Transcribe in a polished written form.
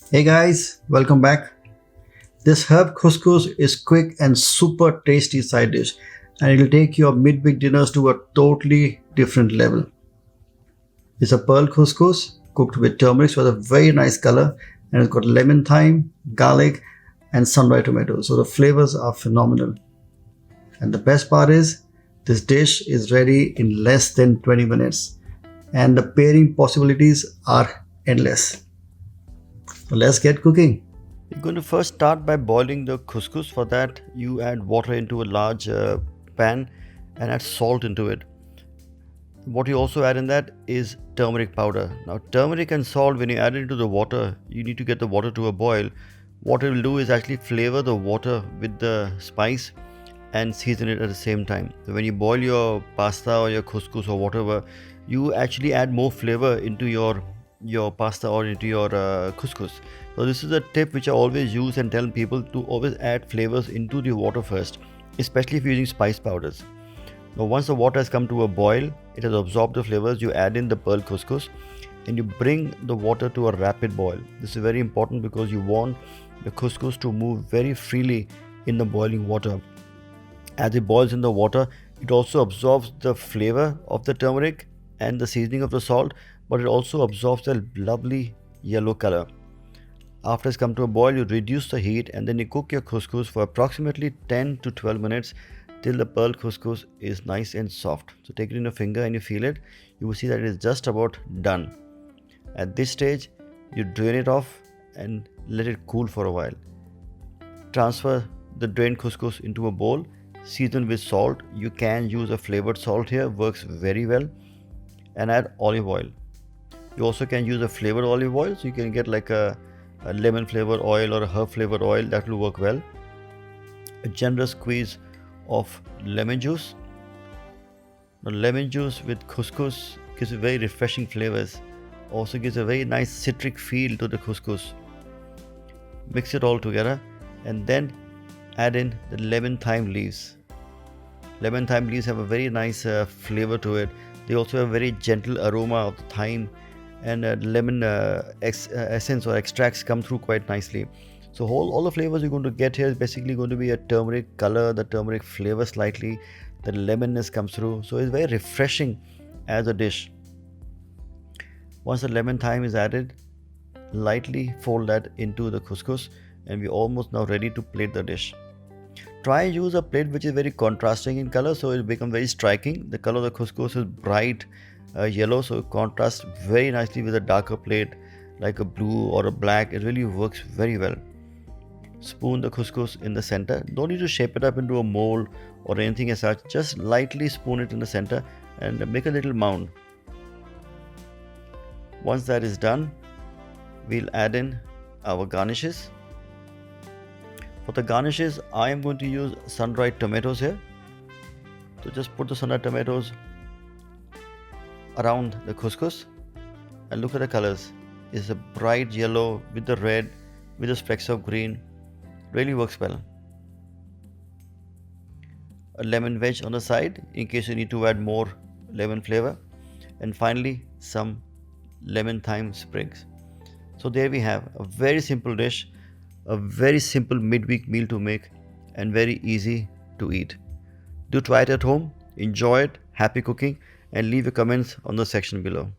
Hey guys, welcome back. This herb couscous is quick and super tasty side dish, and it'll take your midweek dinners to a totally different level. It's a pearl couscous cooked with turmeric with a very nice color, and it's got lemon, thyme, garlic, and sun-dried tomatoes. So the flavors are phenomenal. And the best part is, this dish is ready in less than 20 minutes, and the pairing possibilities are endless. So let's get cooking. You're going to first start by boiling the couscous. For that, you add water into a large pan and add salt into it. What you also add in that is turmeric powder. Now, turmeric and salt, when you add it into the water, you need to get the water to a boil. What it will do is actually flavor the water with the spice and season it at the same time. So when you boil your pasta or your couscous or whatever, you actually add more flavor into your pasta or into your couscous. So this is a tip which I always use and tell people to always add flavors into the water first, especially if you're using spice powders. Now once the water has come to a boil, it has absorbed the flavors, you add in the pearl couscous and you bring the water to a rapid boil. This is very important because you want the couscous to move very freely in the boiling water. As it boils in the water, it also absorbs the flavor of the turmeric and the seasoning of the salt, but it also absorbs the lovely yellow color. After it's come to a boil, you reduce the heat and then you cook your couscous for approximately 10 to 12 minutes till the pearl couscous is nice and soft. So take it in your finger and you feel it. You will see that it is just about done. At this stage, you drain it off and let it cool for a while. Transfer the drained couscous into a bowl, season with salt. You can use a flavored salt here, works very well, and add olive oil. You also can use a flavored olive oil, so you can get like a lemon flavored oil or a herb flavored oil, that will work well. A generous squeeze of lemon juice. Now, lemon juice with couscous gives very refreshing flavors, also gives a very nice citric feel to the couscous. Mix it all together and then add in the lemon thyme leaves. Lemon thyme leaves have a very nice flavor to it. They also have a very gentle aroma of the thyme, and lemon essence or extracts come through quite nicely. So all the flavors you're going to get here is basically going to be a turmeric color, the turmeric flavor slightly, the lemonness comes through. So it's very refreshing as a dish. Once the lemon thyme is added, lightly fold that into the couscous and we're almost now ready to plate the dish. Try and use a plate which is very contrasting in color, so it becomes very striking. The color of the couscous is bright yellow, so it contrasts very nicely with a darker plate like a blue or a black. It really works very well. Spoon the couscous in the center. Don't need to shape it up into a mold or anything as such. Just lightly spoon it in the center and make a little mound. Once that is done, we'll add in our garnishes. For the garnishes, I am going to use sun-dried tomatoes here. So just put the sun-dried tomatoes around the couscous and look at the colors. It's a bright yellow with the red, with the specks of green. Really works well. A lemon wedge on the side in case you need to add more lemon flavor. And finally, some lemon thyme sprigs. So there we have a very simple dish, a very simple midweek meal to make and very easy to eat. Do try it at home, enjoy it, happy cooking, and leave your comments on the section below.